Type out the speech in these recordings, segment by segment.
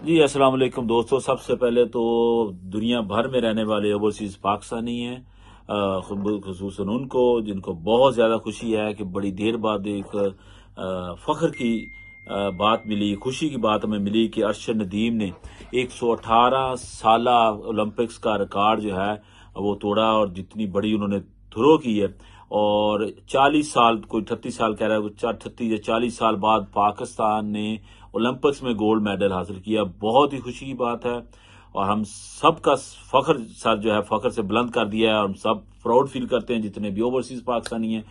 جی अस्सलाम वालेकुम दोस्तों। सबसे पहले तो दुनिया भर में रहने वाले ओवरसीज पाकिस्तानी हैं, खुसूसन उनको जिनको बहुत ज़्यादा खुशी है कि बड़ी देर बाद एक फ़ख्र की बात मिली, खुशी की बात हमें मिली कि अरशद नदीम ने 118 साला ओलंपिक्स का रिकॉर्ड जो है वो तोड़ा और जितनी बड़ी उन्होंने थ्रो की है। और 40 साल, कोई 38 साल कह रहा है, 38 या 40 साल बाद पाकिस्तान ने ओलंपिक्स में गोल्ड मेडल हासिल किया। बहुत ही खुशी की बात है और हम सब का फख्र सर जो है फख्र से बुलंद कर दिया है और हम सब प्राउड फील करते हैं जितने भी ओवरसीज पाकिस्तानी हैं,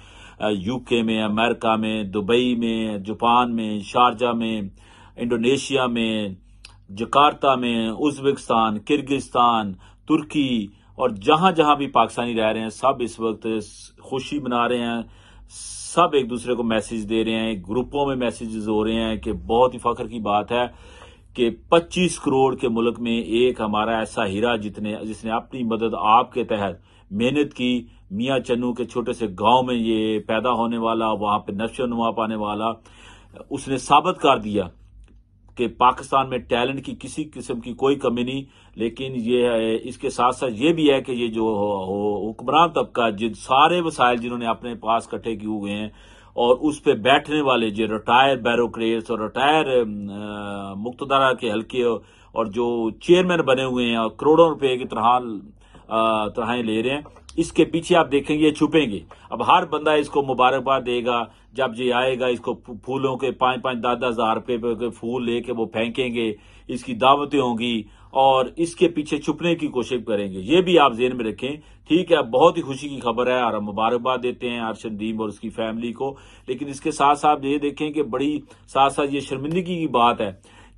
यूके में, अमेरिका में, दुबई में, जापान में, शारजा में, इंडोनेशिया में, जकार्ता में, उज्बेकिस्तान, किर्गिस्तान, तुर्की और जहां जहां भी पाकिस्तानी रह रहे हैं सब इस वक्त खुशी मना रहे हैं। सब एक दूसरे को मैसेज दे रहे हैं, ग्रुपों में मैसेजेस हो रहे हैं कि बहुत ही फख्र की बात है कि 25 करोड़ के मुल्क में एक हमारा ऐसा हीरा जिसने अपनी मदद आपके तहत मेहनत की, मियां चन्नू के छोटे से गांव में ये पैदा होने वाला, वहां पे नशो नुमा पाने वाला, उसने साबित कर दिया कि पाकिस्तान में टैलेंट की किसी किस्म की कोई कमी नहीं। लेकिन ये है, इसके साथ साथ ये भी है कि ये जो हुक्मरान तबका जिन सारे वसाइल जिन्होंने अपने पास इकट्ठे किए हुए हैं और उस पे बैठने वाले जो रिटायर ब्यूरोक्रेट्स और रिटायर मुक्तदरा के हल्के और जो चेयरमैन बने हुए हैं और करोड़ों रुपए की तनख्वाहें ले रहे हैं, इसके पीछे आप देखेंगे ये छुपेंगे। अब हर बंदा इसको मुबारकबाद देगा जब ये आएगा, इसको फूलों के 5-5, 10-10 हजार रुपए के फूल लेके वो फेंकेंगे, इसकी दावतें होंगी और इसके पीछे छुपने की कोशिश करेंगे। ये भी आप ज़हन में रखें, ठीक है। बहुत ही खुशी की खबर है और हम मुबारकबाद देते हैं अरशद नदीम और उसकी फैमिली को। लेकिन इसके साथ साथ ये देखें कि बड़ी साथ साथ ये शर्मिंदगी की बात है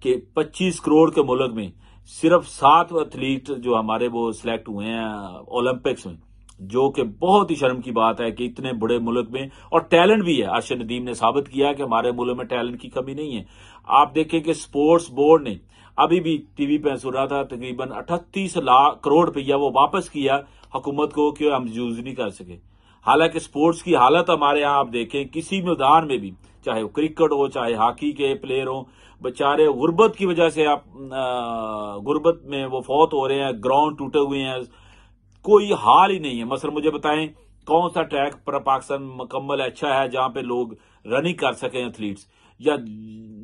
कि 25 करोड़ के मुल्क में सिर्फ 7 एथलीट जो हमारे वो सिलेक्ट हुए हैं ओलंपिक्स में, जो कि बहुत ही शर्म की बात है कि इतने बड़े मुल्क में, और टैलेंट भी है। अरशद नदीम ने साबित किया कि हमारे मुल्क में टैलेंट की कमी नहीं है। आप देखें कि स्पोर्ट्स बोर्ड ने अभी भी टीवी पे सुन रहा था तकरीबन 38 लाख करोड़ रुपया वो वापस किया हुकूमत को कि हम यूज नहीं कर सके। हालांकि स्पोर्ट्स की हालत हमारे यहाँ आप देखें किसी मैदान में भी, चाहे वो क्रिकेट हो चाहे हॉकी के प्लेयर हो, बेचारे गुर्बत की वजह से आप गुर्बत में वो फौत हो रहे हैं, ग्राउंड टूटे हुए हैं, कोई हाल ही नहीं है। मसलन मुझे बताएं कौन सा ट्रैक पर पाकिस्तान मुकम्मल अच्छा है जहां पे लोग रनिंग कर सकें एथलीट्स, या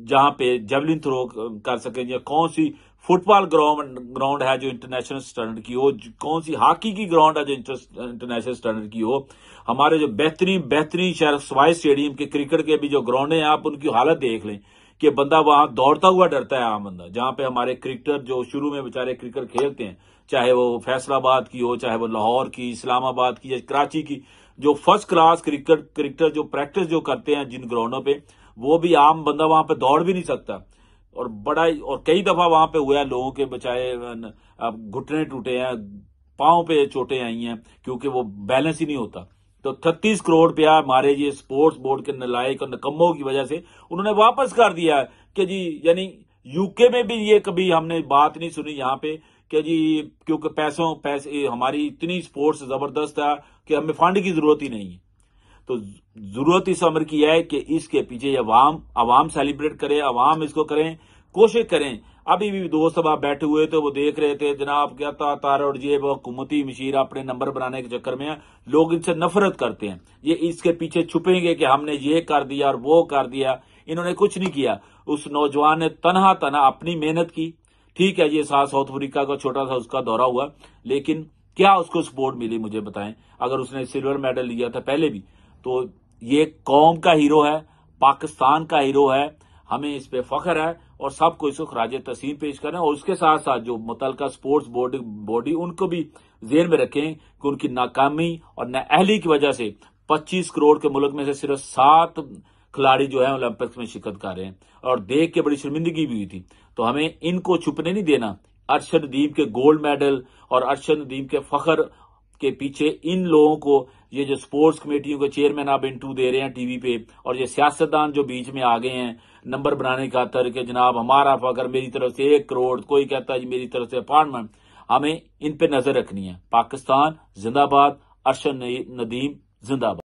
जहां पे जेवलिन थ्रो कर सकें, या कौन सी फुटबॉल ग्राउंड है जो इंटरनेशनल स्टैंडर्ड की हो, कौन सी हॉकी की ग्राउंड है जो इंटरनेशनल स्टैंडर्ड की हो। हमारे जो बेहतरीन शहर सवाई स्टेडियम के क्रिकेट के भी जो ग्राउंड है, आप उनकी हालत देख लें कि बंदा वहां दौड़ता हुआ डरता है आम बंदा। जहां पे हमारे क्रिकेटर जो शुरू में बेचारे क्रिकेट खेलते हैं, चाहे वो फैसलाबाद की हो, चाहे वो लाहौर की, इस्लामाबाद की या कराची की, जो फर्स्ट क्लास क्रिकेटर जो प्रैक्टिस जो करते हैं जिन ग्राउंडों पे, वो भी आम बंदा वहां पे दौड़ भी नहीं सकता। और कई दफा वहां पे हुआ है लोगों के बचाए घुटने टूटे हैं, पांव पे चोटें आई हैं क्योंकि वो बैलेंस ही नहीं होता। तो 36 करोड़ रुपया हमारे ये स्पोर्ट्स बोर्ड के नलायक और नकम्मों की वजह से उन्होंने वापस कर दिया है कि जी, यानी यूके में भी ये कभी हमने बात नहीं सुनी यहाँ पे कि जी क्योंकि पैसे हमारी इतनी स्पोर्ट्स जबरदस्त है कि हमें फंड की जरूरत ही नहीं है। तो जरूरत इस अमर की है कि इसके पीछे अवाम सेलिब्रेट करे, अवाम इसको करें, कोशिश करें। अभी भी दोस्त अब बैठे हुए थे, वो देख रहे थे जनाब क्या तार और ये हुकूमती मशीर अपने नंबर बनाने के चक्कर में लोग इनसे नफरत करते हैं। ये इसके पीछे छुपेंगे कि हमने ये कर दिया और वो कर दिया। इन्होंने कुछ नहीं किया। उस नौजवान ने तनहा अपनी मेहनत की, ठीक है। ये साउथ अफ्रीका का छोटा सा उसका दौरा हुआ, लेकिन क्या उसको सपोर्ट मिली मुझे बताएं। अगर उसने सिल्वर मेडल लिया था पहले भी, तो ये कौम का हीरो है, पाकिस्तान का हीरो है, हमें इस पे फख्र है और सबको इसको खराज तस्लीम पेश करें। और उसके साथ साथ जो मुतलका स्पोर्ट्स बॉडी उनको भी जेहन में रखें कि उनकी नाकामी और नाअहली की वजह से 25 करोड़ के मुल्क में से सिर्फ 7 खिलाड़ी जो है ओलंपिक्स में शिरकत कर रहे हैं और देख के बड़ी शर्मिंदगी भी हुई थी। तो हमें इनको छुपने नहीं देना। अरशद नदीम के गोल्ड मेडल और अरशद नदीम के फख्र के पीछे इन लोगों को, ये जो स्पोर्ट्स कमेटियों के चेयरमैन आप इंटरव्यू दे रहे हैं टीवी पे, और ये सियासतदान जो बीच में आ गए हैं नंबर बनाने का खातर कि जनाब हमारा फख्र, मेरी तरफ से 1 करोड़, कोई कहता है मेरी तरफ से अपार्टमेंट, हमें इन पे नजर रखनी है। पाकिस्तान जिंदाबाद, अरशद नदीम जिंदाबाद।